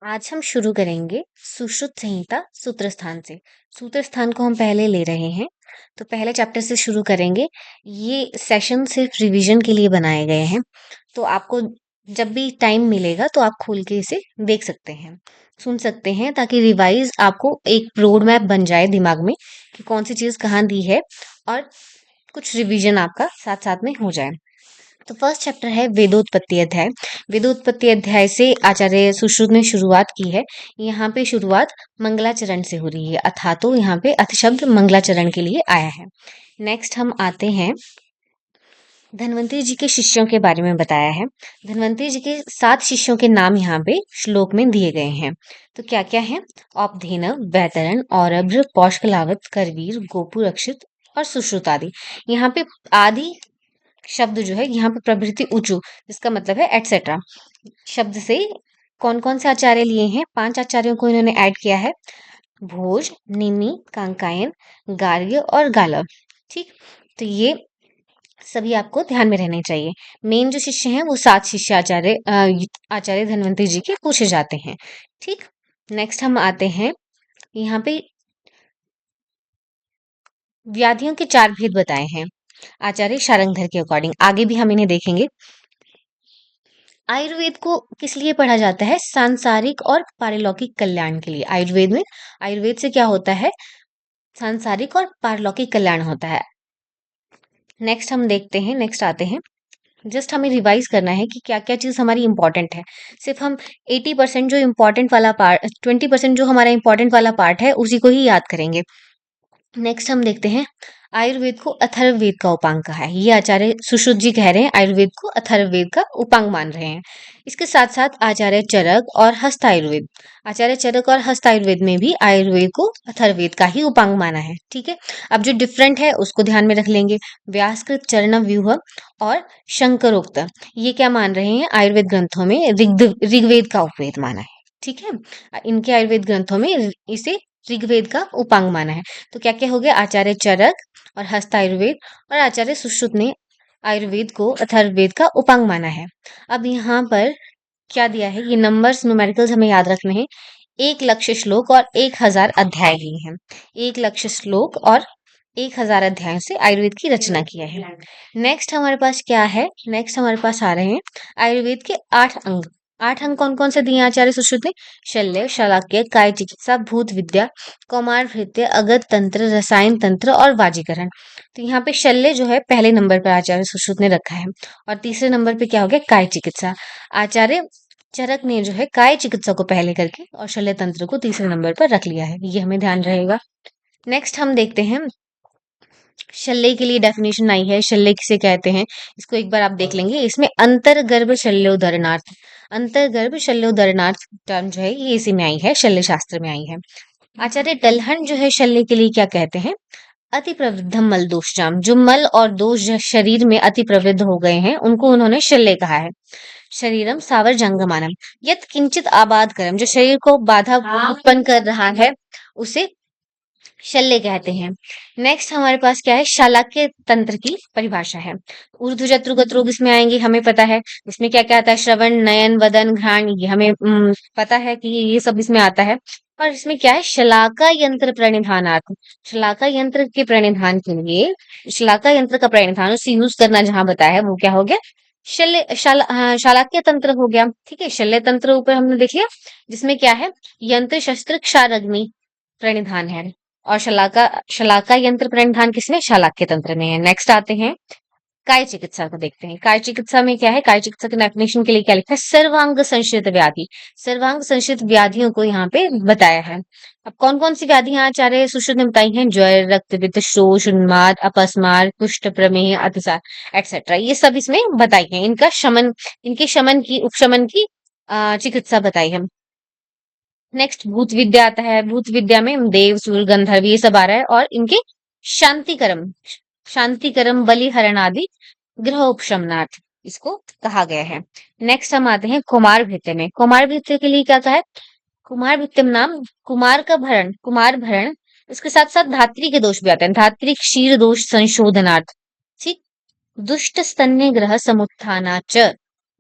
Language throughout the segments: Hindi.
आज हम शुरू करेंगे सुश्रुत संहिता सूत्र स्थान से। सूत्र स्थान को हम पहले ले रहे हैं, तो पहले चैप्टर से शुरू करेंगे। ये सेशन सिर्फ रिवीजन के लिए बनाए गए हैं, तो आपको जब भी टाइम मिलेगा तो आप खोल के इसे देख सकते हैं, सुन सकते हैं, ताकि रिवाइज आपको एक रोड मैप बन जाए दिमाग में कि कौन सी चीज़ कहाँ दी है और कुछ रिवीजन आपका साथ साथ में हो जाए। तो फर्स्ट चैप्टर है वेदोत्पत्ति अध्याय। वेदोत्पत्ति अध्याय से आचार्य सुश्रुत ने शुरुआत की है। यहाँ पे शुरुआत मंगलाचरण से हो रही है, अथा तो यहाँ पे अथ शब्द मंगलाचरण के लिए आया है। नेक्स्ट हम आते हैं, धन्वंतरी जी के शिष्यों के बारे में बताया है। धन्वंतरी जी के 7 शिष्यों के नाम यहाँ पे श्लोक में दिए गए हैं। तो क्या क्या है? औपधेनव, वैतरण, औरभ्र, पौष्कलावत, करवीर, गोपुर, अक्षित और सुश्रुत आदि। यहाँ पे आदि शब्द जो है, यहाँ पे प्रभृति ऊंचू, जिसका मतलब है एटसेट्रा शब्द से कौन कौन से आचार्य लिए हैं? 5 आचार्यों को इन्होंने ऐड किया है, भोज, निमि, कांकायन, गार्ग्य और गालव। ठीक, तो ये सभी आपको ध्यान में रहने चाहिए। मेन जो शिष्य हैं वो 7 शिष्य आचार्य धन्वंतरी जी के पूछे जाते हैं। ठीक, नेक्स्ट हम आते हैं, यहाँ पे व्याधियों के 4 भेद बताए हैं आचार्य शारंगधर के अकॉर्डिंग। आगे भी हम इन्हें देखेंगे। आयुर्वेद को किस लिए पढ़ा जाता है? सांसारिक और पारलौकिक कल्याण के लिए। आयुर्वेद में, आयुर्वेद से क्या होता है? सांसारिक और पारलौकिक कल्याण होता है। नेक्स्ट हम देखते हैं, नेक्स्ट आते हैं, जस्ट हमें रिवाइज करना है कि क्या क्या चीज़ हमारी इंपॉर्टेंट है। सिर्फ हम 80% जो इम्पोर्टेंट वाला पार्ट, 20% जो हमारा इंपॉर्टेंट वाला पार्ट है उसी को ही याद करेंगे। नेक्स्ट हम देखते हैं, आयुर्वेद को अथर्ववेद का उपांग कहा है। ये आचार्य सुश्रुत जी कह रहे हैं आयुर्वेद को अथर्ववेद का उपांग मान रहे हैं। इसके साथ साथ आचार्य चरक और हस्त आयुर्वेद, आचार्य चरक और हस्त आयुर्वेद में भी आयुर्वेद को अथर्ववेद का ही उपांग माना है। ठीक है, अब जो डिफरेंट है उसको ध्यान में रख लेंगे। व्यासकृत चरण व्यूह और शंकरोक्त, ये क्या मान रहे हैं? आयुर्वेद ग्रंथों में ऋग्वेद का उपवेद माना है। ठीक है, इनके आयुर्वेद ग्रंथों में इसे ऋग्वेद का उपांग माना है। तो क्या क्या हो गया? आचार्य चरक और हस्त आयुर्वेद और आचार्य सुश्रुत ने आयुर्वेद को अथर्ववेद का उपांग माना है। अब यहाँ पर क्या दिया है? ये नंबर्स, न्यूमेरिकल्स हमें याद रखने हैं। 1 लक्ष्य श्लोक और 1000 अध्याय लिए हैं। 1 लक्ष्य श्लोक और 1000 अध्याय से आयुर्वेद की रचना किया है। नेक्स्ट हमारे पास क्या है? नेक्स्ट हमारे पास आ रहे हैं आयुर्वेद के 8 अंग। 8 अंग कौन कौन से दिए आचार्य सुश्रुत ने? शल्य, शलाक्य, काय चिकित्सा, भूत विद्या, कौमार भृत्य, अगध तंत्र, रसायन तंत्र और वाजीकरण। तो यहाँ पे शल्य जो है पहले नंबर पर आचार्य सुश्रुत ने रखा है, और तीसरे नंबर पे क्या हो गया? काय चिकित्सा। आचार्य चरक ने जो है काय चिकित्सा को पहले करके और शल्य तंत्र को तीसरे नंबर पर रख लिया है। ये हमें ध्यान रहेगा। नेक्स्ट हम देखते हैं, शल्य के लिए डेफिनेशन आई है। शल्य किसे कहते हैं इसको एक बार आप देख लेंगे। इसमें अंतर्गर्भ शल्योदरणार्थ, अंतर्गर्भ शल्योदरणार्थ टर्म जो है ये इसी में आई है, शल्य शास्त्र में आई है। आचार्य डलहन जो है शल्य के लिए क्या कहते हैं? अति प्रवृद्धम मल दोषजाम, जो मल और दोष जो शरीर में अति प्रवृद्ध हो गए हैं उनको उन्होंने शल्य कहा है। शरीरम सावर जंगमानम, यत किंचित आबाद करम, जो शरीर को बाधा उत्पन्न कर रहा है उसे शल्य कहते हैं। नेक्स्ट हमारे पास क्या है? शालाक्य तंत्र की परिभाषा है। ऊर्ध्व जत्रुगत रोग इसमें आएंगे, हमें पता है। इसमें क्या क्या आता है? श्रवण, नयन, वदन, घ्राण, ये हमें पता है कि ये सब इसमें आता है। और इसमें क्या है? शलाका यंत्र प्रणिधानार्थ, शलाका यंत्र के प्रणिधान के लिए, शलाका यंत्र का प्रणिधान उसे यूज करना जहां बताया है वो क्या हो गया? शालाक्य तंत्र हो गया। ठीक है, शल्य तंत्र ऊपर हमने देख लिया, जिसमें क्या है? यंत्र, शस्त्र, क्षार, अग्नि प्रणिधान है। और शलाका यंत्र प्रणिधान किसमें? शालाक्य तंत्र में है। नेक्स्ट आते हैं, काय चिकित्सा को देखते हैं। काय चिकित्सा में क्या है? काय चिकित्सा के डेफिनेशन के लिए क्या लिखा है? सर्वांग संश्रित व्याधि, सर्वांग संश्रित व्याधियों को यहाँ पे बताया है। अब कौन कौन सी व्याधियां आचार्य सुश्रुत ने बताई हैं? ज्वर, रक्तपित्त, शोष, उन्माद, अपस्मार, कुष्ठ, प्रमेह, अतिसार एक्सेट्रा, ये सब इसमें बताई है। इनका शमन, इनके शमन की, उपशमन की चिकित्सा बताई है। नेक्स्ट भूत विद्या आता है। भूत विद्या में देव, सूर, गंधर्व ये सब आ रहा है, और इनके शांतिकरम, शांतिकरम, बलिहरण आदि ग्रह उपशमनार्थ इसको कहा गया है। नेक्स्ट हम आते हैं कुमार भृत्य में। कुमार भृत्य के लिए क्या कहा है? कुमार भृत्यम नाम कुमार का भरण, कुमार भरण, इसके साथ साथ धात्री के दोष भी आते हैं। धात्री क्षीर दोष संशोधनार्थ, ठीक, दुष्ट स्तन्य ग्रह समुत्थानाच,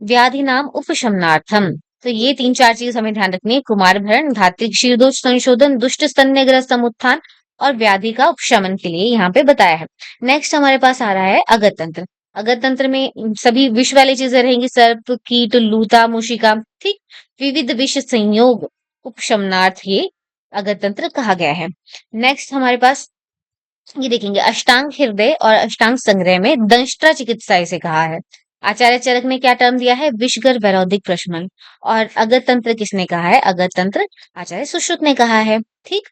व्याधि नाम उपशमनार्थम, तो ये 3-4 चीज हमें ध्यान रखनी है। कुमार भरण, धात्री क्षीरदोष संशोधन, दुष्ट स्तन्यग्रह समुत्थान और व्याधि का उपशमन के लिए यहाँ पे बताया है। नेक्स्ट हमारे पास आ रहा है अगत तंत्र। अगत तंत्र में सभी विष वाली चीजें रहेंगी, सर्प, कीट, लूता, मूशिका, ठीक। विविध विष संयोग उपशमनार्थ ये अगत तंत्र कहा गया है। नेक्स्ट हमारे पास ये देखेंगे अष्टांग हृदय और अष्टांग संग्रह में दंष्ट्रा चिकित्सा इसे कहा है। आचार्य चरक ने क्या टर्म दिया है? विषगर वैरोधिक प्रशमन। और अगत तंत्र किसने कहा है? अगत तंत्र आचार्य सुश्रुत ने कहा है, ठीक।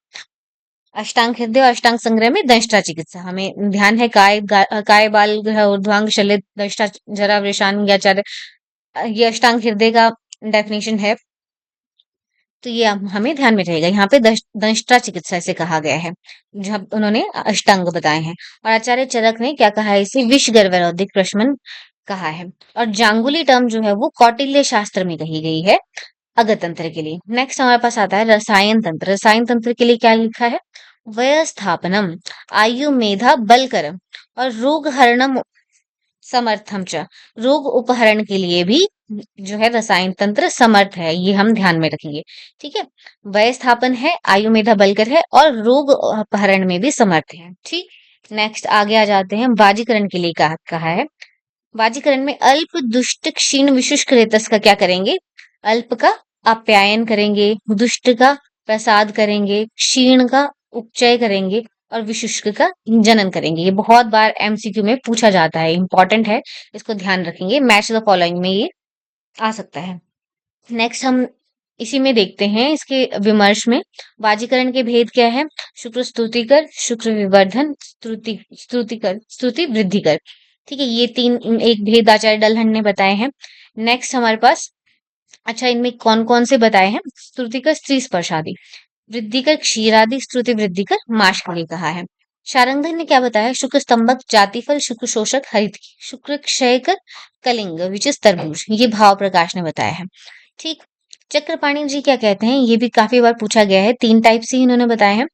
अष्टांग हृदय और अष्टांग संग्रह में दंष्ट्रा चिकित्सा, हमें ध्यान है काय बाल ग्रह ऊर्ध्वांग शल्य दंष्ट्रा जरा वृषाण आचार्य, ये अष्टांग हृदय का डेफिनेशन है, तो ये हमें ध्यान में रहेगा। यहाँ पे दंष्ट्रा चिकित्सा इसे कहा गया है, जब उन्होंने अष्टांग बताए हैं। और आचार्य चरक ने क्या कहा है? इसे विषगर वैरोधिक प्रशमन कहा है। और जांगुली टर्म जो है वो कौटिल्य शास्त्र में कही गई है अगत तंत्र के लिए। नेक्स्ट हमारे पास आता है रसायन तंत्र। रसायन तंत्र के लिए क्या लिखा है? व्यस्थापनम, आयु मेधा बलकर और रोग हरणम समर्थम च, रोग उपहरण के लिए भी जो है रसायन तंत्र समर्थ है, ये हम ध्यान में रखेंगे, ठीक है। वय स्थापन है, आयु मेधा बलकर है और रोग अपहरण में भी समर्थ है, ठीक। नेक्स्ट आगे आ जाते हैं वाजीकरण के लिए कहा है। वाजीकरण में अल्प दुष्ट क्षीण विशुष्क रेतस का क्या करेंगे? अल्प का आप्यायन करेंगे, दुष्ट का प्रसाद करेंगे, क्षीण का उपचय करेंगे और विशुष्क का जनन करेंगे। ये बहुत बार एमसीक्यू में पूछा जाता है, इंपॉर्टेंट है, इसको ध्यान रखेंगे। मैच द फॉलोइंग में ये आ सकता है। नेक्स्ट हम इसी में देखते हैं, इसके विमर्श में वाजीकरण के भेद क्या है? शुक्र स्तुतिकर, शुक्र विवर्धन, स्तुतिकर, स्तुति वृद्धिकर, ठीक है। ये तीन एक भेद आचार्य डलहन ने बताए हैं। नेक्स्ट हमारे पास, अच्छा इनमें कौन कौन से बताए हैं? स्तुतिकर स्त्री स्पर्शादि, वृद्धिकर क्षीरादि, स्तुति वृद्धिकर माश के लिए कहा है। शारंगधर ने क्या बताया? शुक्र स्तंभक, जातिफल, शुक्र शोषक, हरित, शुक्र क्षयकर, कलिंग विच इज तरबूज, ये भाव प्रकाश ने बताया है, ठीक। चक्रपाणी जी क्या कहते हैं? ये भी काफी बार पूछा गया है, 3 टाइप से इन्होंने बताए हैं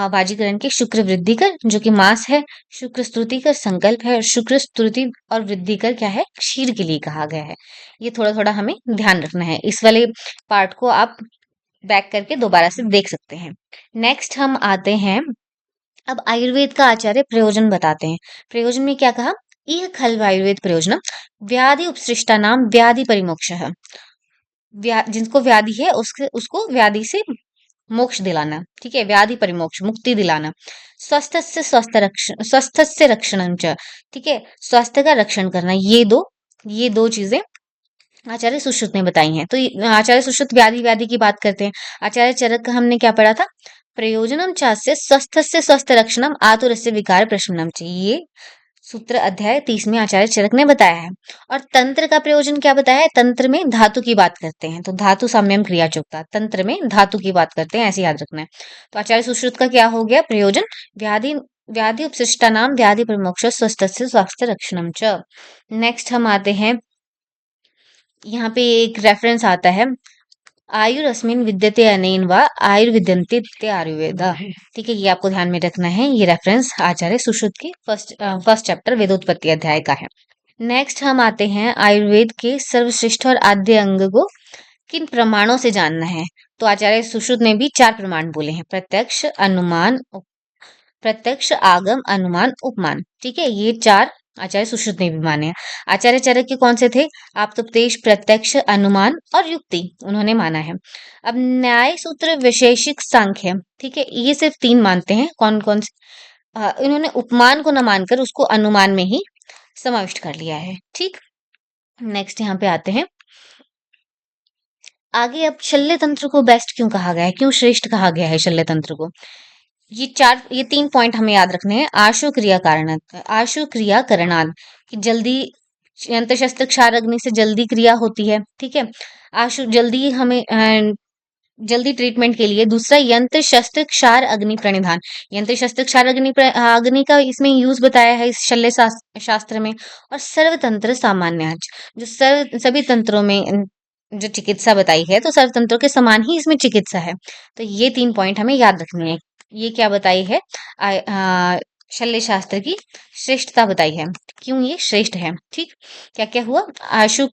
वाजीकरण के। शुक्र वृद्धिकर जो कि मास है, शुक्र स्तुतिकर संकल्प है और शुक्र स्तुति और वृद्धिकर क्या है? क्षीर के लिए कहा गया है। ये थोड़ा थोड़ा हमें ध्यान रखना है, इस वाले पार्ट को आप बैक करके दोबारा से देख सकते हैं। नेक्स्ट हम आते हैं, अब आयुर्वेद का आचार्य प्रयोजन बताते हैं। प्रयोजन में क्या कहा? इह खल्व आयुर्वेद प्रयोजन व्याधि उपसृष्टा नाम व्याधि परिमोक्ष, जिनको व्याधि है उसको व्याधि से मोक्ष दिलाना, ठीक है, व्याधि परिमोक्ष, मुक्ति दिलाना। स्वस्थ से स्वस्थ से रक्षण, ठीक है, स्वास्थ्य का रक्षण करना। ये दो चीजें आचार्य सुश्रुत ने बताई हैं। तो आचार्य सुश्रुत व्याधि की बात करते हैं। आचार्य चरक का हमने क्या पढ़ा था? प्रयोजनम चास्य स्वस्थ से स्वस्थ रक्षणम आतुरस्य विकार प्रशमनम, ये सूत्र अध्याय 30 में आचार्य चरक ने बताया है। और तंत्र का प्रयोजन क्या बताया है? तंत्र में धातु की बात करते हैं, तो धातु साम्यम क्रिया चुक्ता, तंत्र में धातु की बात करते हैं, ऐसे याद रखना है। तो आचार्य सुश्रुत का क्या हो गया? प्रयोजन व्याधि व्याधि उपशिष्टा नाम व्याधि प्रमोक्ष स्वस्थ से स्वास्थ्य रक्षणम च। नेक्स्ट हम आते हैं, यहाँ पे एक रेफरेंस आता है, आयुरस्मिन विद्यते अनेन व आयुर्विद्यन्ते आयुर्वेदा, ठीक है, ये आपको ध्यान में रखना है। ये रेफरेंस आचार्य सुश्रुत के फर्स्ट चैप्टर वेदोत्पत्ति अध्याय का है। नेक्स्ट हम आते हैं, आयुर्वेद के सर्वश्रेष्ठ और आद्य अंग को किन प्रमाणों से जानना है? तो आचार्य सुश्रुत ने भी 4 प्रमाण बोले हैं, प्रत्यक्ष, आगम, अनुमान, उपमान, ठीक है, ये 4 आचार्य सुश्रुत ने भी माने हैं। आचार्य चरक के कौन से थे? आप्तोपदेश, प्रत्यक्ष, अनुमान और युक्ति उन्होंने माना है। अब न्याय सूत्र, वैशेषिक, सांख्य, ठीक है, ये सिर्फ 3 मानते हैं। कौन कौन से? इन्होंने उपमान को न मानकर उसको अनुमान में ही समाविष्ट कर लिया है, ठीक। नेक्स्ट यहाँ पे आते हैं आगे। अब शल्य तंत्र को बेस्ट क्यों कहा गया है, क्यों श्रेष्ठ कहा गया है शल्य तंत्र को? ये 3 पॉइंट हमें याद रखने हैं। आशु क्रिया करणाद, कि जल्दी यंत्र शस्त्र क्षार अग्नि से जल्दी क्रिया होती है, ठीक है, आशु जल्दी हमें जल्दी ट्रीटमेंट के लिए। दूसरा यंत्र शस्त्र क्षार अग्नि प्रणिधान, यंत्र शस्त्र क्षार अग्नि का इसमें यूज बताया है इस शल्य शास्त्र में। और सर्वतंत्र सामान्य, जो सभी तंत्रों में जो चिकित्सा बताई है, तो सर्व तंत्रों के समान ही इसमें चिकित्सा है। तो ये 3 पॉइंट हमें याद रखने हैं। ये क्या बताई है? शल्य शास्त्र की श्रेष्ठता बताई है, क्यों ये श्रेष्ठ है, ठीक। क्या क्या हुआ? आशु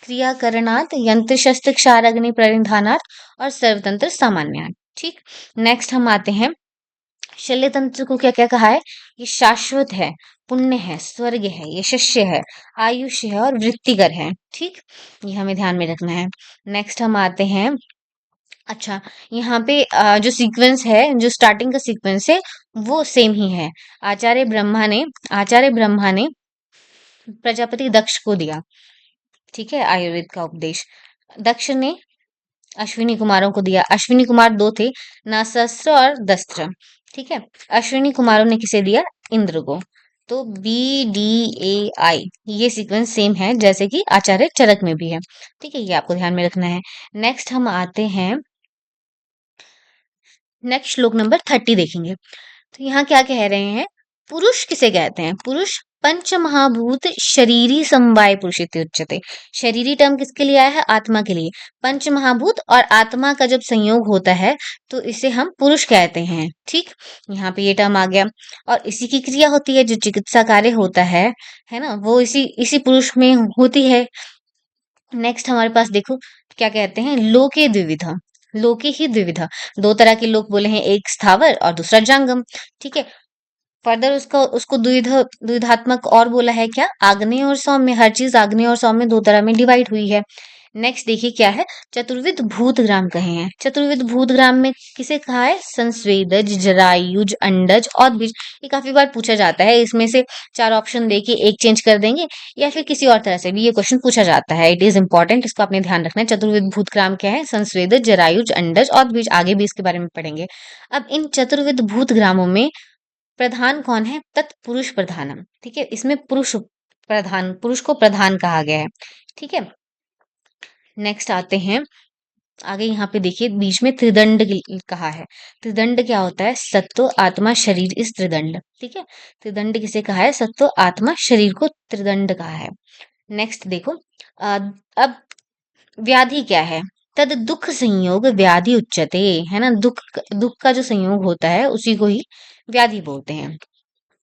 क्रियाकरणात्, यंत्र शस्त्र क्षार अग्नि परिधानात् और सर्वतंत्र सामान्यात्। ठीक, नेक्स्ट हम आते हैं शल्य तंत्र को क्या क्या कहा है, ये शाश्वत है, पुण्य है, स्वर्ग है, यशस्वी है, आयुष्य है और वृत्तिकर है। ठीक, ये हमें ध्यान में रखना है। नेक्स्ट हम आते हैं, अच्छा यहाँ पे जो सीक्वेंस है, जो स्टार्टिंग का सीक्वेंस है वो सेम ही है। आचार्य ब्रह्मा ने प्रजापति दक्ष को दिया, ठीक है, आयुर्वेद का उपदेश। दक्ष ने अश्विनी कुमारों को दिया। अश्विनी कुमार दो थे, नासस्त्र और दस्त्र। ठीक है, अश्विनी कुमारों ने किसे दिया, इंद्र को। तो BDAI ये सीक्वेंस सेम है जैसे कि आचार्य चरक में भी है। ठीक है, ये आपको ध्यान में रखना है। नेक्स्ट हम आते हैं, नेक्स्ट श्लोक नंबर 30 देखेंगे। तो यहाँ क्या कह रहे हैं, पुरुष किसे कहते हैं, पुरुष पंच महाभूत शरीरी समवाय पुरुष इति उच्यते। शरीरी टर्म किसके लिए आया है, आत्मा के लिए। पंच महाभूत और आत्मा का जब संयोग होता है तो इसे हम पुरुष कहते हैं। ठीक, यहाँ पे ये टर्म आ गया। और इसी की क्रिया होती है, जो चिकित्सा कार्य होता है ना, वो इसी इसी पुरुष में होती है। नेक्स्ट हमारे पास देखो क्या कहते हैं, लोके द्विविधा, लोके ही द्विविधा, दो तरह के लोक बोले हैं, एक स्थावर और दूसरा जंगम। ठीक है, फर्दर उसको द्विधात्मक और बोला है क्या, आग्नेय और सौम्य। हर चीज आग्नेय और सौम्य दो तरह में डिवाइड हुई है। नेक्स्ट देखिए क्या है, चतुर्विध भूतग्राम कहे हैं। चतुर्विध भूतग्राम में किसे कहा है, संस्वेदज, जरायुज, अंडज और बीज। ये काफी बार पूछा जाता है, इसमें से चार ऑप्शन देके एक चेंज कर देंगे या फिर किसी और तरह से भी ये क्वेश्चन पूछा जाता है। इट इज इंपॉर्टेंट, इसको आपने ध्यान रखना है। चतुर्विध भूतग्राम क्या है, संस्वेदज, जरायुज, अंडज और बीज। आगे भी इसके बारे में पढ़ेंगे। अब इन चतुर्विध भूतग्रामों में प्रधान कौन है, तत्पुरुष प्रधानम। ठीक है, इसमें पुरुष को प्रधान कहा गया है। ठीक है, नेक्स्ट आते हैं आगे। यहाँ पे देखिए बीच में त्रिदंड कहा है। त्रिदंड क्या होता है, सत्व, आत्मा, शरीर, इस त्रिदंड। ठीक है, त्रिदंड किसे कहा है, सत्व, आत्मा, शरीर को त्रिदंड कहा है। नेक्स्ट देखो, अब व्याधि क्या है, तद दुख संयोग व्याधि उच्यते, है ना, दुख दुख का जो संयोग होता है उसी को ही व्याधि बोलते हैं।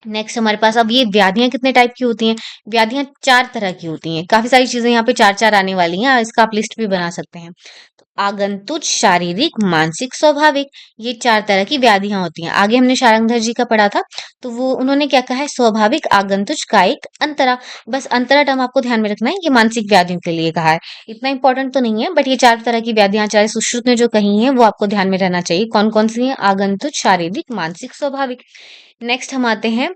नेक्स्ट हमारे पास, अब ये व्याधियां कितने टाइप की होती हैं, व्याधियां चार तरह की होती हैं। काफी सारी चीजें यहाँ पे चार चार आने वाली हैं, इसका आप लिस्ट भी बना सकते हैं। तो आगंतुक, शारीरिक, मानसिक, स्वाभाविक, ये चार तरह की व्याधियां होती हैं। आगे हमने शारंगधर जी का पढ़ा था, तो वो उन्होंने क्या कहा है, स्वाभाविक, आगंतुक, कायिक, अंतरा। बस अंतरा टर्म आपको ध्यान में रखना है, ये मानसिक व्याधियों के लिए कहा है। इतना इंपॉर्टेंट तो नहीं है, बट ये चार तरह की व्याधियां चाहे सुश्रुत ने जो कही है वो आपको ध्यान में रहना चाहिए। कौन कौन सी है, आगंतुक, शारीरिक, मानसिक, स्वाभाविक। नेक्स्ट हम आते हैं,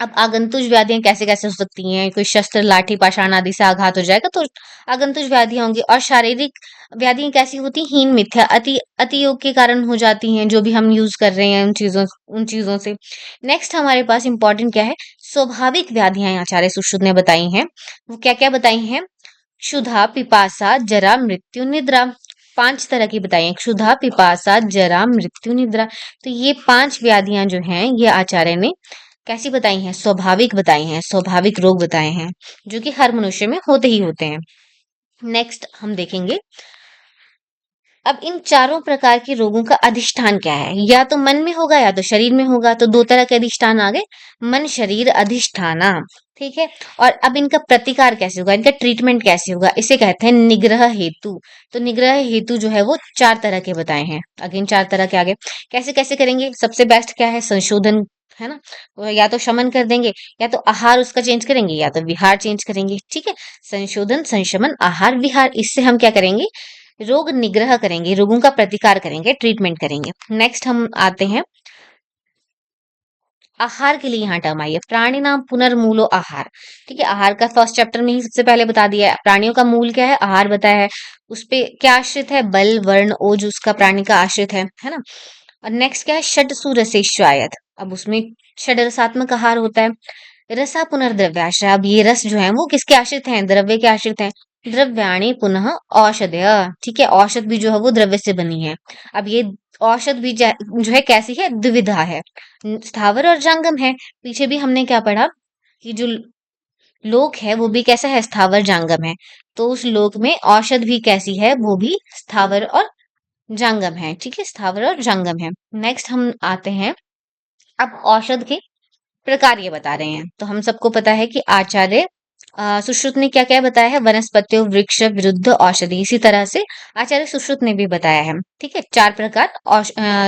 अब आगंतुक व्याधियां कैसे कैसे हो सकती हैं, कोई शस्त्र, लाठी, पाषाण आदि से आघात हो जाएगा तो आगंतुक व्याधियां होंगी। और शारीरिक व्याधियां कैसी होती, हीन, मिथ्या, अति योग के कारण हो जाती हैं, जो भी हम यूज कर रहे हैं उन चीजों से। नेक्स्ट हमारे पास इंपॉर्टेंट क्या है, स्वाभाविक व्याधियां आचार्य सुश्रुत ने बताई हैं। वो क्या क्या बताई हैं, क्षुधा, पिपासा, जरा, मृत्यु, निद्रा। पांच तरह की बताई हैं, क्षुधा, पिपासा, जरा, मृत्यु, निद्रा। तो ये पांच व्याधियां जो हैं ये आचार्य ने कैसी बताई हैं, स्वाभाविक बताई हैं, स्वाभाविक रोग बताए हैं, जो कि हर मनुष्य में होते ही होते हैं। नेक्स्ट हम देखेंगे, अब इन चारों प्रकार के रोगों का अधिष्ठान क्या है, या तो मन में होगा या तो शरीर में होगा। तो दो तरह के अधिष्ठान आ गए, मन, शरीर, अधिष्ठाना। ठीक है, और अब इनका प्रतिकार कैसे होगा, इनका ट्रीटमेंट कैसे होगा, इसे कहते हैं निग्रह हेतु। तो निग्रह हेतु जो है वो चार तरह के बताए हैं। अगेन चार तरह के आगे, कैसे कैसे करेंगे, सबसे बेस्ट क्या है, संशोधन, है ना, वो या तो शमन कर देंगे, या तो आहार उसका चेंज करेंगे, या तो विहार चेंज करेंगे। ठीक है, संशोधन, संशमन, आहार, विहार, इससे हम क्या करेंगे, रोग निग्रह करेंगे, रोगों का प्रतिकार करेंगे, ट्रीटमेंट करेंगे। नेक्स्ट हम आते हैं, आहार के लिए यहाँ टर्म आई है, प्राणी नाम पुनर्मूलो आहार। ठीक है, आहार का फर्स्ट चैप्टर में ही सबसे पहले बता दिया है, प्राणियों का मूल क्या है, आहार बताया है। उस पे क्या आश्रित है, बल, वर्ण, ओज उसका प्राणी का आश्रित है ना। और नेक्स्ट क्या है, षड सुरसेश्वायत। अब उसमें षड रसात्मक आहार होता है। रसा पुनर्द्रव्याश्रय, अब ये रस जो है वो किसके आश्रित हैं, द्रव्य के आश्रित हैं। द्रव्याणि पुनः औषधय। ठीक है, औषध भी जो है वो द्रव्य से बनी है। अब ये औषध भी जो है कैसी है, द्विविधा है, स्थावर और जंगम है। पीछे भी हमने क्या पढ़ा कि जो लोक है वो भी कैसा है, स्थावर जंगम है। तो उस लोक में औषध भी कैसी है, वो भी स्थावर और जंगम है। ठीक है, स्थावर और जंगम है। नेक्स्ट हम आते हैं, अब औषध के प्रकार ये बता रहे हैं। तो हम सबको पता है कि आचार्य सुश्रुत ने क्या क्या बताया है, वनस्पतियों, वृक्ष, विरुद्ध, औषधि। इसी तरह से आचार्य सुश्रुत ने भी बताया है। ठीक है, 4 प्रकार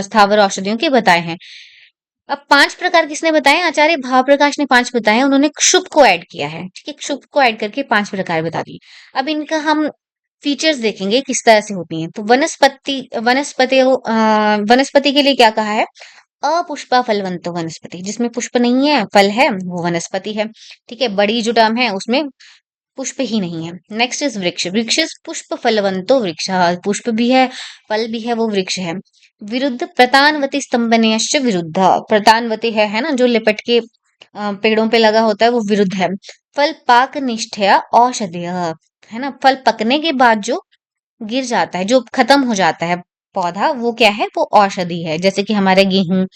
स्थावर औषधियों के बताए हैं। अब 5 प्रकार किसने बताए हैं? आचार्य भावप्रकाश ने 5 बताए हैं। उन्होंने क्षुप को ऐड किया है। ठीक है, क्षुप को ऐड करके 5 प्रकार बता दिए। अब इनका हम फीचर्स देखेंगे किस तरह से होती हैं। तो वनस्पति के लिए क्या कहा है? अपुष्पा फलवंतो वनस्पति, जिसमें पुष्प नहीं है, फल है, वो वनस्पति है। ठीक है, बड़ी जो टर्म है उसमें पुष्प ही नहीं है। नेक्स्ट इज वृक्ष, वृक्ष इज पुष्प फलवंतो वृक्ष, पुष्प भी है, फल भी है, वो वृक्ष है। विरुद्ध, प्रतानवती स्तंभनेयश्च विरुद्ध, प्रतानवती है ना, जो लिपट के पेड़ों पे लगा होता है, वो विरुद्ध है। फल पाक निष्ठया औषधीय, है ना, फल पकने के बाद जो गिर जाता है, जो खत्म हो जाता है पौधा, वो क्या है? वो औषधि है। जैसे कि हमारे गेहूं।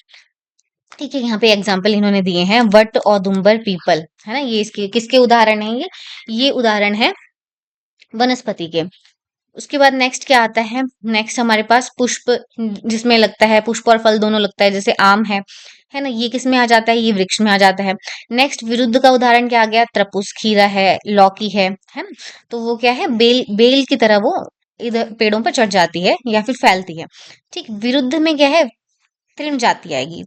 ठीक है, यहाँ पे एग्जाम्पल इन्होंने दिए हैं, वट, औदुंबर, पीपल, है ना, ये इसके किसके उदाहरण है? ये उदाहरण है वनस्पति के। उसके बाद नेक्स्ट क्या आता है? नेक्स्ट हमारे पास पुष्प, जिसमें लगता है पुष्प और फल दोनों लगता है, जैसे आम है ना, ये किस में आ जाता है? ये वृक्ष में आ जाता है। नेक्स्ट विरुद्ध का उदाहरण क्या आ गया? त्रपुस, खीरा है, लौकी है ना। तो वो क्या है? बेल, बेल की तरह वो इधर पेड़ों पर चढ़ जाती है या फिर फैलती है। ठीक, विरुद्ध में क्या है? तृण जाति आएगी।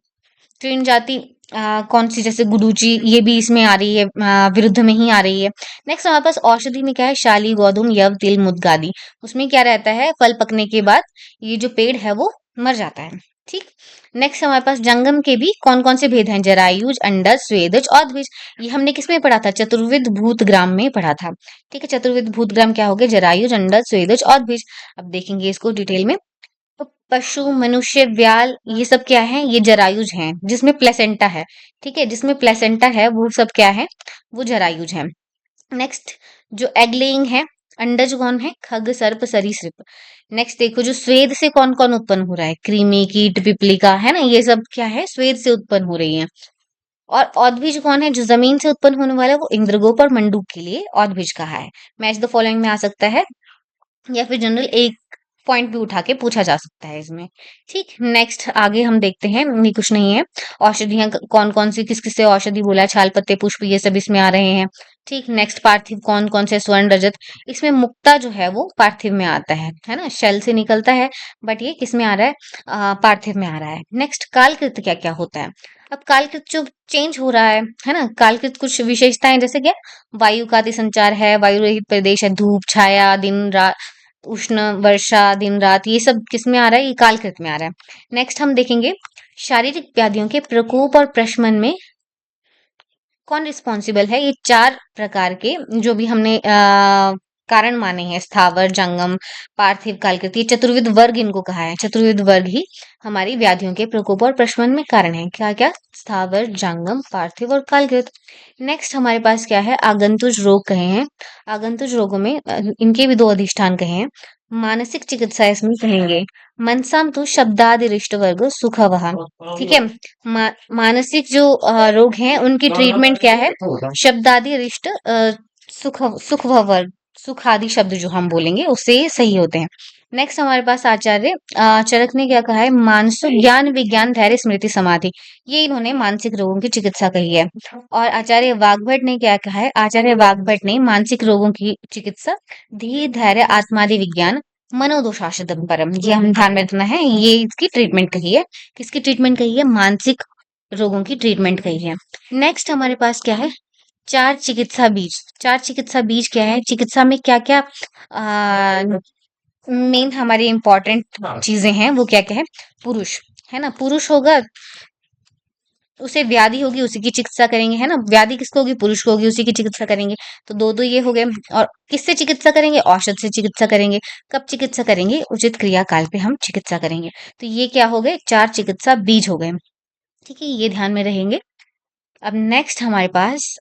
तृण जाति कौन सी? जैसे गुडूची, ये भी इसमें आ रही है, विरुद्ध में ही आ रही है। नेक्स्ट हमारे पास औषधि में क्या है? शाली, गोधूम, यव, तिल, मुदगादी। उसमें क्या रहता है? फल पकने के बाद ये जो पेड़ है वो मर जाता है। ठीक। नेक्स्ट हमारे पास जंगम के भी कौन कौन से भेद हैं? जरायुज, अंडज, स्वेदज, औदभिज। ये हमने किसमें पढ़ा था? चतुर्विध भूतग्राम में पढ़ा था। ठीक है, चतुर्विध भूतग्राम क्या हो गए? जरायुज, अंडज, स्वेदज, औदभिज। अब देखेंगे इसको डिटेल में। तो पशु, मनुष्य, व्याल, ये सब क्या है? ये जरायुज हैं, जिसमें प्लेसेंटा है। ठीक है, जिसमें प्लेसेंटा है वो सब क्या है? वो जरायुज है। नेक्स्ट जो एग लेइंग है, अंडज कौन है? खग, सर्प, सरीसृप। नेक्स्ट देखो, जो स्वेद से कौन कौन उत्पन्न हो रहा है? कृमि, कीट, पिपलिका, है ना, ये सब क्या है? स्वेद से उत्पन्न हो रही है। और औदभिज कौन है? जो जमीन से उत्पन्न होने वाला है, वो इंद्रगोप और मंडूक के लिए औदभिज कहा है। मैच द फॉलोइंग में आ सकता है, या फिर जनरल एक पॉइंट भी उठा के पूछा जा सकता है इसमें। ठीक, नेक्स्ट आगे हम देखते हैं, ये कुछ नहीं है। औषधियां कौन कौन सी, किस किस से औषधि बोला है? छाल, पत्ते, पुष्प, ये सब इसमें आ रहे हैं। ठीक, नेक्स्ट पार्थिव कौन कौन से? स्वर्ण, रजत। इसमें मुक्ता जो है वो पार्थिव में आता है ना, शेल से निकलता है, बट ये किस में आ रहा है? पार्थिव में आ रहा है। नेक्स्ट कालकृत क्या क्या होता है? अब कालकृत जो चेंज हो रहा है ना, कालकृत कुछ विशेषताएं, जैसे क्या? वायु का अति संचार है, वायु रहित प्रदेश है, धूप, छाया, दिन रात, उष्ण, वर्षा, दिन रात, ये सब किस में आ रहा है? ये कालकृत में आ रहा है। नेक्स्ट हम देखेंगे शारीरिक व्याधियों के प्रकोप और प्रशमन में कौन रिस्पॉन्सिबल है? ये 4 प्रकार के जो भी हमने कारण माने हैं, स्थावर, जंगम, पार्थिव, कालकृत, ये चतुर्विध वर्ग इनको कहा है। चतुर्विध वर्ग ही हमारी व्याधियों के प्रकोप और प्रशमन में कारण है। क्या क्या? स्थावर, जंगम, पार्थिव और कालकृत। नेक्स्ट हमारे पास क्या है? आगंतुज रोग कहे हैं। आगंतुज रोगों में इनके भी 2 अधिष्ठान कहे हैं। मानसिक चिकित्सा इसमें कहेंगे। मनसाम तो शब्दादिरिष्ट वर्ग सुखवह। ठीक है, मानसिक जो रोग हैं उनकी ट्रीटमेंट क्या है? शब्दादि अरिष्ट सुख, सुख व वर्ग, सुख आदि शब्द जो हम बोलेंगे उससे ये सही होते हैं। नेक्स्ट हमारे पास आचार्य चरक ने क्या कहा है? मानसिक ज्ञान, विज्ञान, धैर्य, स्मृति, समाधि, ये इन्होंने मानसिक रोगों की चिकित्सा कही है। और आचार्य वाग्भट ने क्या कहा है? आचार्य वाग्भट ने मानसिक रोगों की चिकित्सा धीर, धैर्य, आत्मादि विज्ञान, मनोदोषाशदम परम, ये हम ध्यान में रखना है, ये इसकी ट्रीटमेंट कही है। किसकी ट्रीटमेंट कही है? मानसिक रोगों की ट्रीटमेंट कही है। नेक्स्ट हमारे पास क्या है? 4 चिकित्सा बीज। 4 चिकित्सा बीज क्या है? चिकित्सा में क्या क्या मेन हमारी इंपॉर्टेंट चीजें हैं, वो क्या क्या है? पुरुष, है ना, पुरुष होगा उसे व्याधि होगी, उसी की चिकित्सा करेंगे, है ना। व्याधि किसको होगी? पुरुष को होगी, उसी की चिकित्सा करेंगे। तो दो दो ये हो गए। और किससे चिकित्सा करेंगे? औषध से चिकित्सा करेंगे। कब चिकित्सा करेंगे? उचित क्रिया काल पे हम चिकित्सा करेंगे। तो ये क्या हो गए? 4 चिकित्सा बीज हो गए। ठीक है, ये ध्यान में रहेंगे। अब नेक्स्ट हमारे पास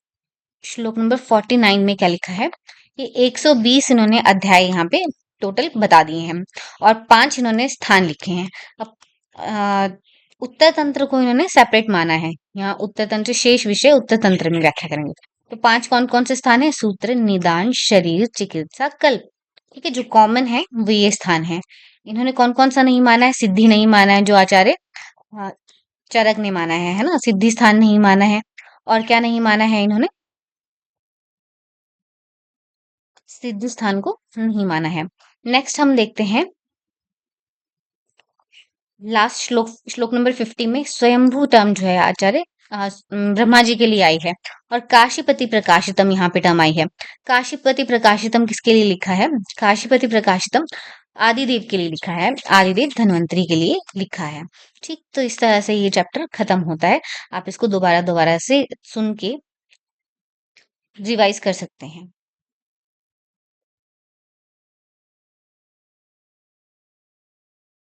श्लोक नंबर 49 में क्या लिखा है? ये 120 इन्होंने अध्याय यहाँ पे टोटल बता दिए हैं, और 5 इन्होंने स्थान लिखे हैं। अब उत्तर तंत्र को इन्होंने सेपरेट माना है। यहाँ उत्तर तंत्र शेष विषय उत्तर तंत्र में व्याख्या करेंगे। तो 5 कौन कौन से स्थान है? सूत्र, निदान, शरीर, चिकित्सा, कल्प। ठीक है, जो कॉमन है वो ये स्थान है। इन्होंने कौन कौन सा नहीं माना है? सिद्धि नहीं माना है, जो आचार्य चरक ने माना है ना, सिद्धि स्थान नहीं माना है। और क्या नहीं माना है इन्होंने? सिद्ध स्थान को नहीं माना है। नेक्स्ट हम देखते हैं लास्ट श्लोक, श्लोक नंबर 50 में स्वयंभू टर्म जो है आचार्य ब्रह्मा जी के लिए आई है, और काशीपति प्रकाशितम यहाँ पे टर्म आई है। काशीपति प्रकाशितम किसके लिए लिखा है? काशीपति प्रकाशितम आदिदेव के लिए लिखा है, आदिदेव धन्वंतरी के लिए लिखा है। ठीक, तो इस तरह से ये चैप्टर खत्म होता है। आप इसको दोबारा दोबारा से सुन के रिवाइज कर सकते हैं।